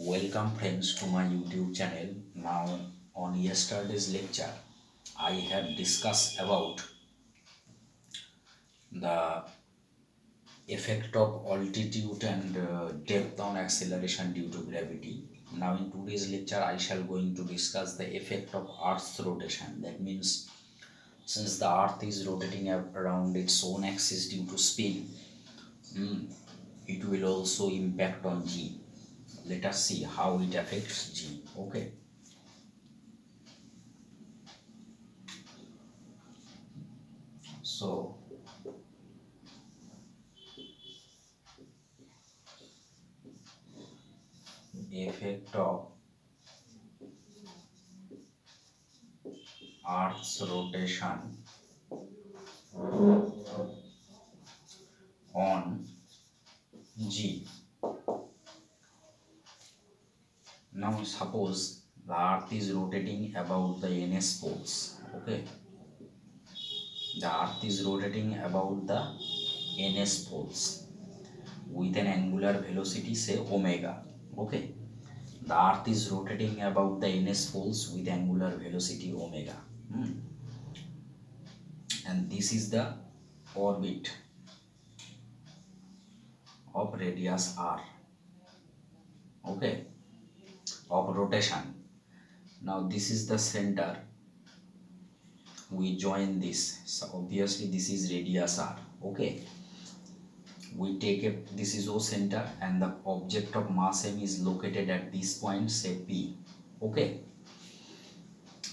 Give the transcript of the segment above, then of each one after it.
Welcome friends to my YouTube channel. Now on yesterday's lecture I have discussed about the effect of altitude and depth on acceleration due to gravity. Now in today's lecture I shall going to discuss the effect of Earth's rotation. That means since the Earth is rotating around its own axis due to speed, it will also impact on G. Let us see how it affects G. Okay. So effect of Earth's rotation on G. Now suppose the Earth is rotating about the NS poles. Okay, the Earth is rotating about the NS poles with an angular velocity say omega. Okay, the Earth is rotating about the NS poles with angular velocity omega. And this is the orbit of radius r. Okay, of rotation. Now this is the center. We join this, so obviously this is radius r. Okay, we take a, this is O center and the object of mass m is located at this point, say P. Okay,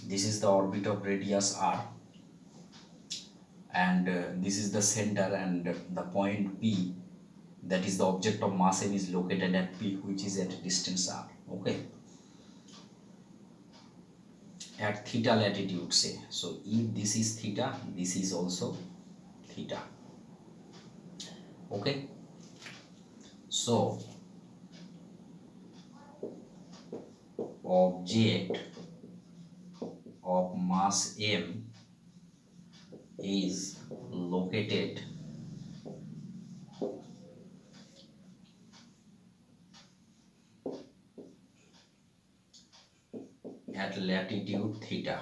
this is the orbit of radius r and this is the center, and the point P, that is the object of mass m, is located at P, which is at distance r. Okay, at theta latitude say. So if this is theta, this is also theta. Okay, so object of mass m is located at latitude theta.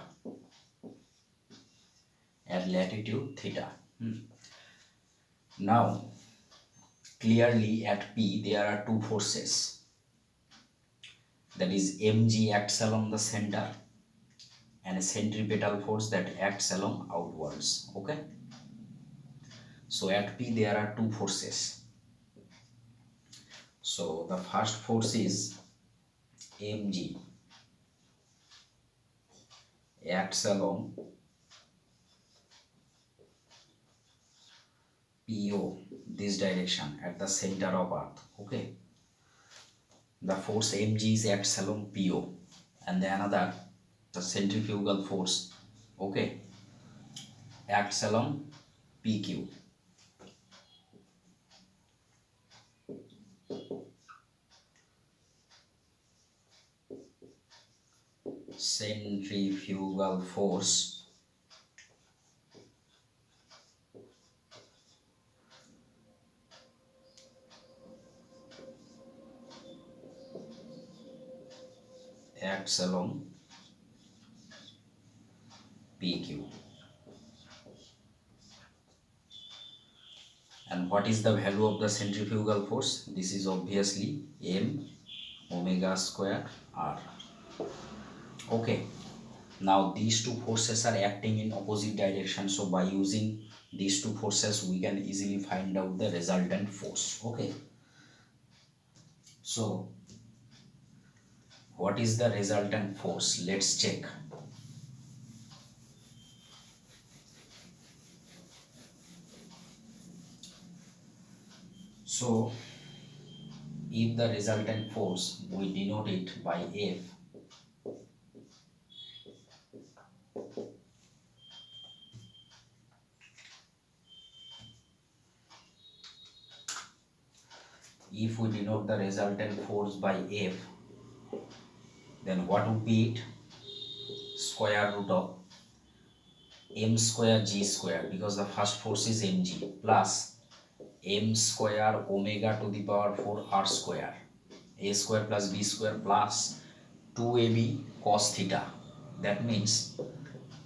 At latitude theta. Now clearly at P there are two forces, that is mg acts along the center and a centripetal force that acts along outwards. Okay, so at P there are two forces. So the first force is mg acts along PO, this direction, at the center of Earth. Okay, the force mg is acts along PO, and the another, the centrifugal force, okay, acts along PQ. Centrifugal force acts along PQ. And what is the value of the centrifugal force? This is obviously m omega square r. Okay, now these two forces are acting in opposite direction, so by using these two forces we can easily find out the resultant force. Okay, so what is the resultant force? Let's check. So if the resultant force, we denote it by F. If we denote the resultant force by F, then what would be it? Square root of m square g square, because the first force is mg, plus m square omega to the power 4 r square. a square plus b square plus 2ab cos theta. That means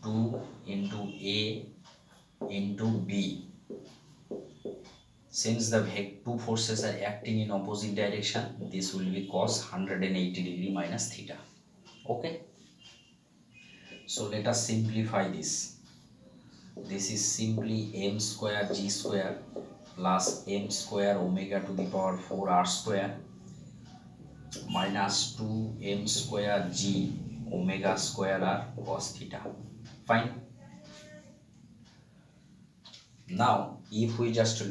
2 into a into b. Since the two forces are acting in opposite direction, this will be cos 180 degree minus theta. Okay. So let us simplify this. This is simply m square g square plus m square omega to the power 4 r square minus 2m square g omega square r cos theta. Fine. Now if we just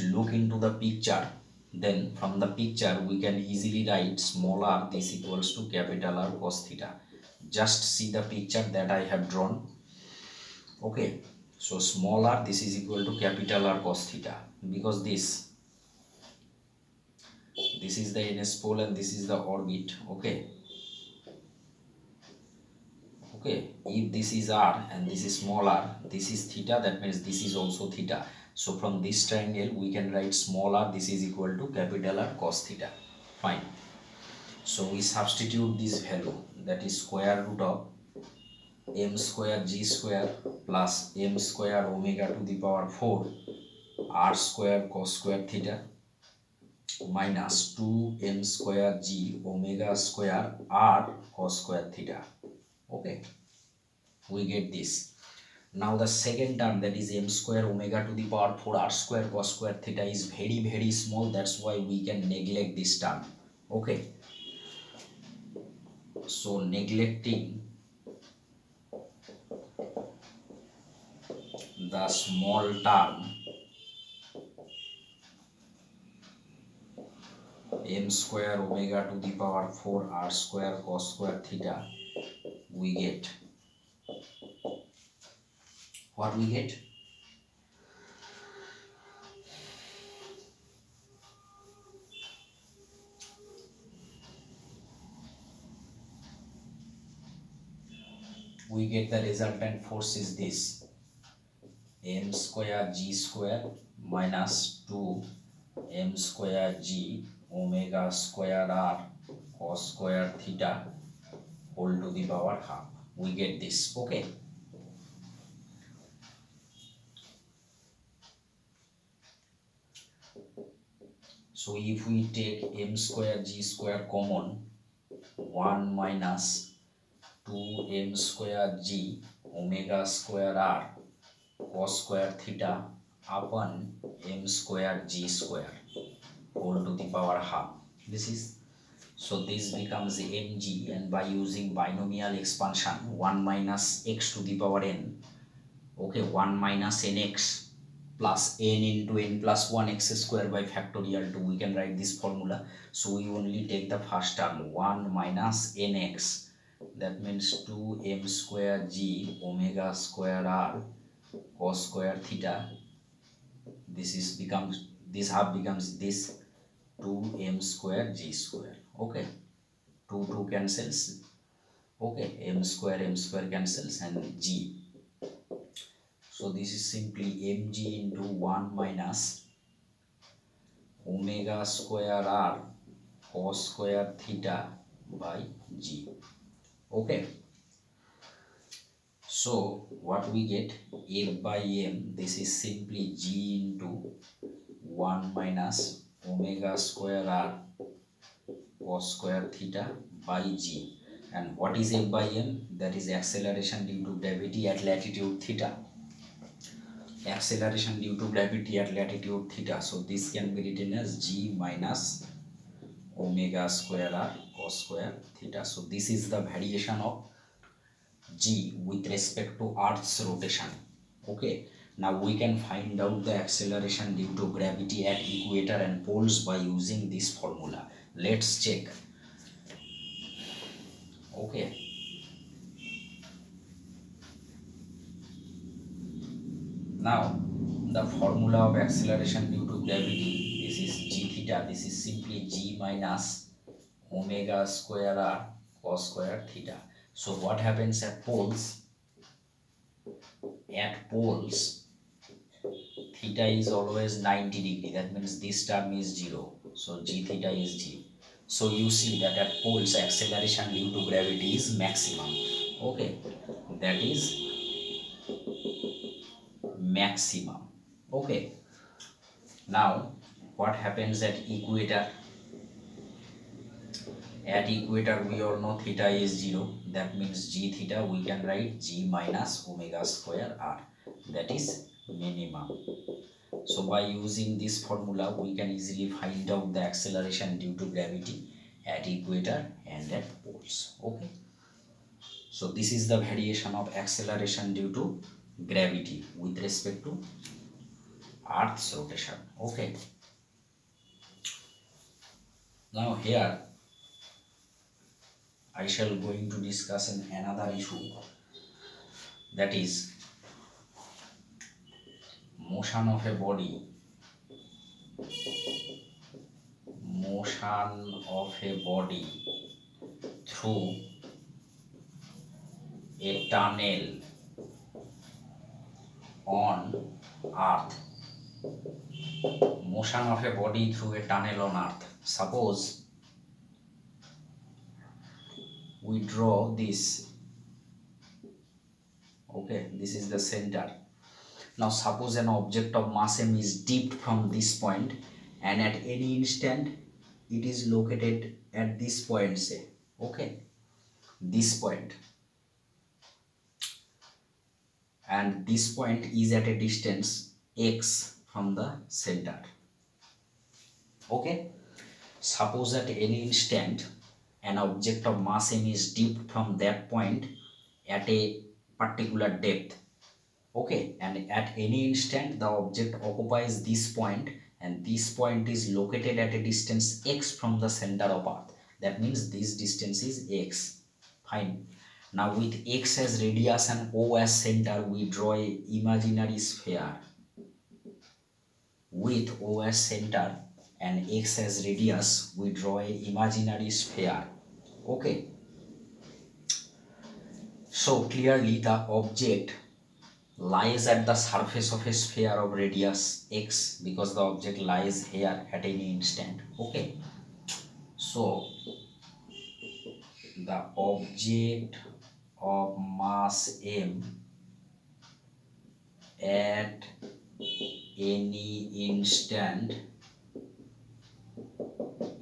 look into the picture, then from the picture we can easily write small r this equals to capital R cos theta. Just see the picture that I have drawn. Okay, so small r this is equal to capital R cos theta, because this is the ns pole and this is the orbit. Okay, if this is r and this is small r, this is theta, that means this is also theta. So from this triangle we can write small r this is equal to capital R cos theta. Fine. So we substitute this value, that is square root of m square g square plus m square omega to the power 4 r square cos square theta minus 2m square g omega square r cos square theta. Okay, we get this. Now the second term, that is m square omega to the power 4 r square cos square theta, is very small. That's why we can neglect this term. Okay, so neglecting the small term m square omega to the power 4 r square cos square theta, we get what we get. We get the resultant force is this m square g square minus 2 m square g omega square r cos square theta whole to the power half. We get this. Okay, so if we take m square g square common, 1 minus 2m square g omega square r cos square theta upon m square g square whole to the power half. This is, so this becomes mg, and by using binomial expansion 1 minus x to the power n, okay, 1 minus nx plus n into n plus 1 x square by factorial 2, we can write this formula. So we only take the first term 1 minus nx, that means 2m square g omega square r cos square theta. This is becomes, this half becomes this 2m square g square. Okay, 2 cancels. Okay, m square cancels and g. So this is simply mg into 1 minus omega square r cos square theta by g. Okay, so what we get, f by m, this is simply g into 1 minus omega square r cos square theta by g. And what is f by m? That is acceleration due to gravity at latitude theta. Acceleration due to gravity at latitude theta. So this can be written as g minus omega square r cos square theta. So this is the variation of g with respect to Earth's rotation. Okay, now we can find out the acceleration due to gravity at equator and poles by using this formula. Let's check. Okay, now the formula of acceleration due to gravity, this is g theta, this is simply g minus omega square r cos square theta. So what happens at poles? At poles theta is always 90 degree, that means this term is 0. So g theta is g. So you see that at poles acceleration due to gravity is maximum. Okay, that is maximum. Okay, now what happens at equator? At equator we all know theta is 0, that means g theta we can write g minus omega square r, that is minimum. So by using this formula we can easily find out the acceleration due to gravity at equator and at poles. Okay, so this is the variation of acceleration due to gravity with respect to Earth's rotation. Okay, now here I shall going to discuss another issue, that is motion of a body, motion of a body through a tunnel on Earth. Motion of a body through a tunnel on Earth. Suppose we draw this. Okay, this is the center. Now suppose an object of mass m is dipped from this point, and at any instant it is located at this point, say. Okay, this point, and this point is at a distance x from the center. Okay, suppose at any instant an object of mass m is dipped from that point at a particular depth. Okay, and at any instant the object occupies this point, and this point is located at a distance x from the center of Earth. That means this distance is x. Fine. Now with x as radius and O as center, we draw a imaginary sphere with O as center and x as radius. We draw a imaginary sphere. Okay, so clearly the object lies at the surface of a sphere of radius x, because the object lies here at any instant. Okay, so the object of mass m at any instant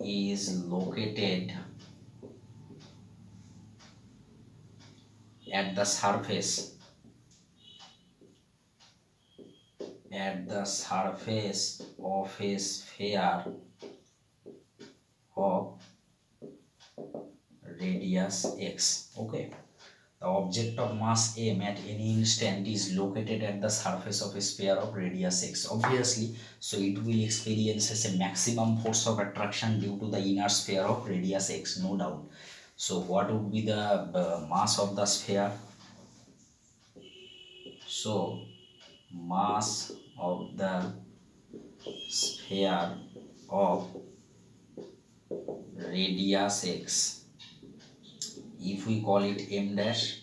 is located at the surface of a sphere of radius x. Okay, the object of mass m at any instant is located at the surface of a sphere of radius x. Obviously, so it will experience a maximum force of attraction due to the inner sphere of radius x, no doubt. So what would be the mass of the sphere? So mass of the sphere of radius x, if we call it m dash,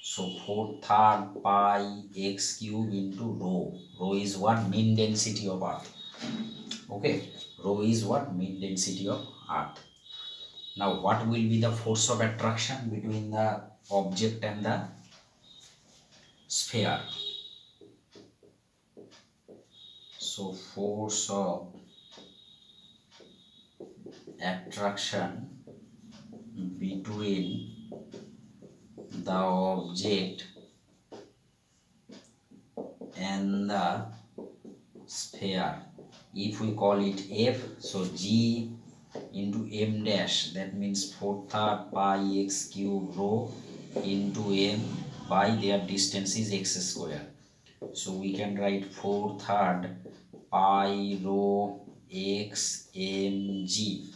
so 4/3 pi x cube into rho. Rho is what? Mean density of Earth. Okay, rho is what? Mean density of Earth. Now what will be the force of attraction between the object and the sphere? So force of attraction between the object and the sphere, if we call it f, so g into m dash, that means 4/3 pi x cube rho into m by their distance is x square. So we can write 4/3 pi rho x m g,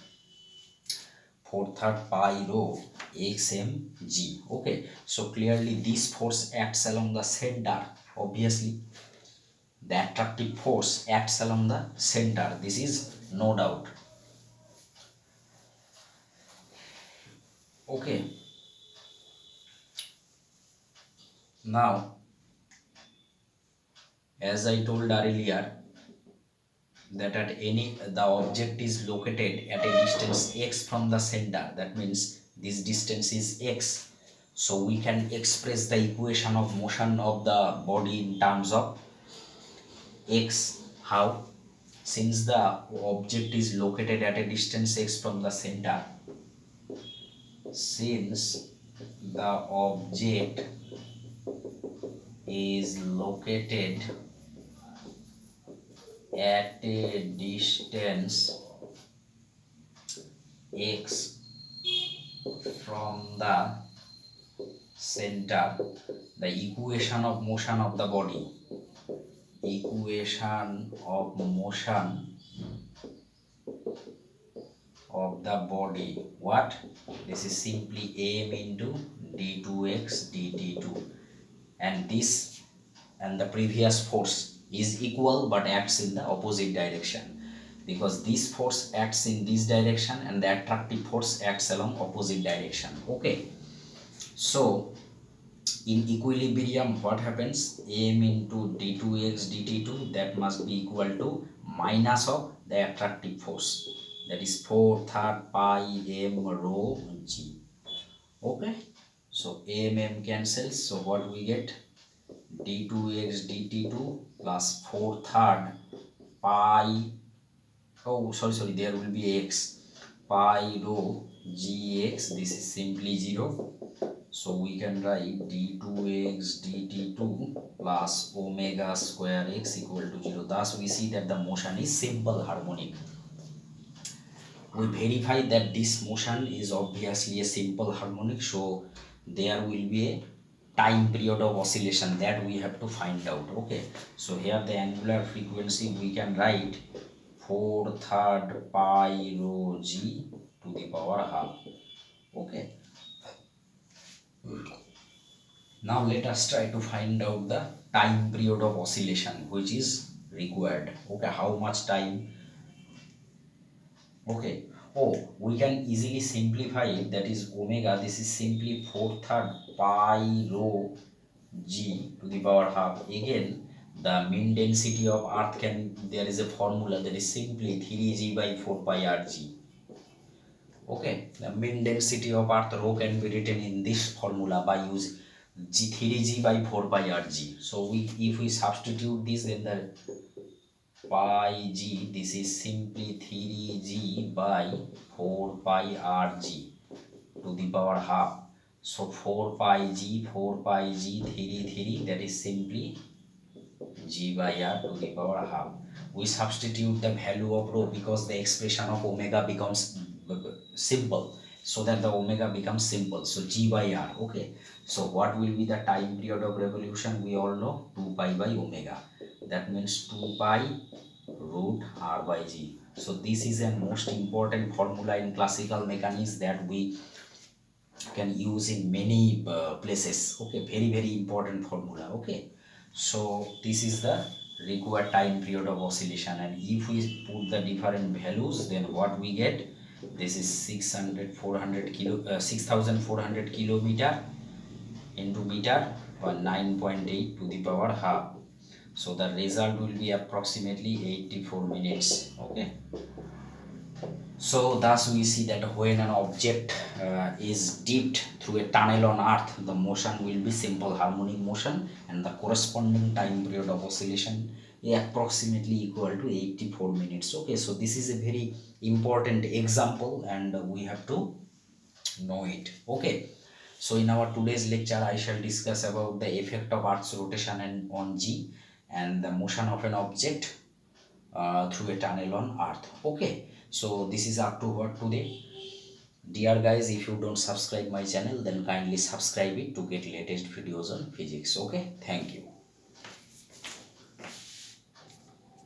4/3 pi rho x m g. Okay, so clearly this force acts along the center. Obviously the attractive force acts along the center, this is no doubt. Okay, now as I told earlier, that at any the object is located at a distance x from the center, that means this distance is x, so we can express the equation of motion of the body in terms of x. How? Since the object is located at a distance x from the center, since the object is located at a distance x from the center, the equation of motion of the body, equation of motion of the body, what? This is simply m into d2x dt2, and this and the previous force is equal but acts in the opposite direction, because this force acts in this direction and the attractive force acts along opposite direction. Okay, so in equilibrium what happens? M into d2x dt2, that must be equal to minus of the attractive force, that is 4/3 pi m rho g. Okay, so m cancels, so what we get? d2x dt2 plus 4/3 pi, oh sorry, there will be x, pi rho gx, this is simply 0, so we can write d2x dt2 plus omega square x equal to 0. Thus we see that the motion is simple harmonic. We verify that this motion is obviously a simple harmonic, so there will be a time period of oscillation that we have to find out. Okay, so here the angular frequency we can write 4/3 pi rho g to the power half. Okay, now let us try to find out the time period of oscillation which is required. Okay, how much time? Okay, oh, we can easily simplify it, that is omega, this is simply 4/3 pi rho g to the power half. Again, the mean density of earth can, there is a formula that is simply 3g by 4 pi rg. Okay, the mean density of earth rho can be written in this formula by using 3g by 4 pi rg. So we, if we substitute this, then the pi g, this is simply 3g by 4 pi rg to the power half. So 4 pi g 3, that is simply g by r to the power half. We substitute the value of rho because the expression of omega becomes simple, so that the omega becomes simple, so g by r. Okay, so what will be the time period of revolution? We all know 2 pi by omega, that means 2 pi root r by g. So this is a most important formula in classical mechanics that we can use in many places. Okay, very important formula. Okay, so this is the required time period of oscillation, and if we put the different values, then what we get? This is 6400 kilometer into meter, or 9.8 to the power half. So the result will be approximately 84 minutes. Okay, so thus we see that when an object is dipped through a tunnel on earth, the motion will be simple harmonic motion, and the corresponding time period of oscillation is approximately equal to 84 minutes. Okay, so this is a very important example and we have to know it. Okay, so in our today's lecture I shall discuss about the effect of earth's rotation and on g, and the motion of an object through a tunnel on earth. Okay, so this is up to what today. Dear guys, if you don't subscribe my channel, then kindly subscribe it to get latest videos on physics. Okay, thank you.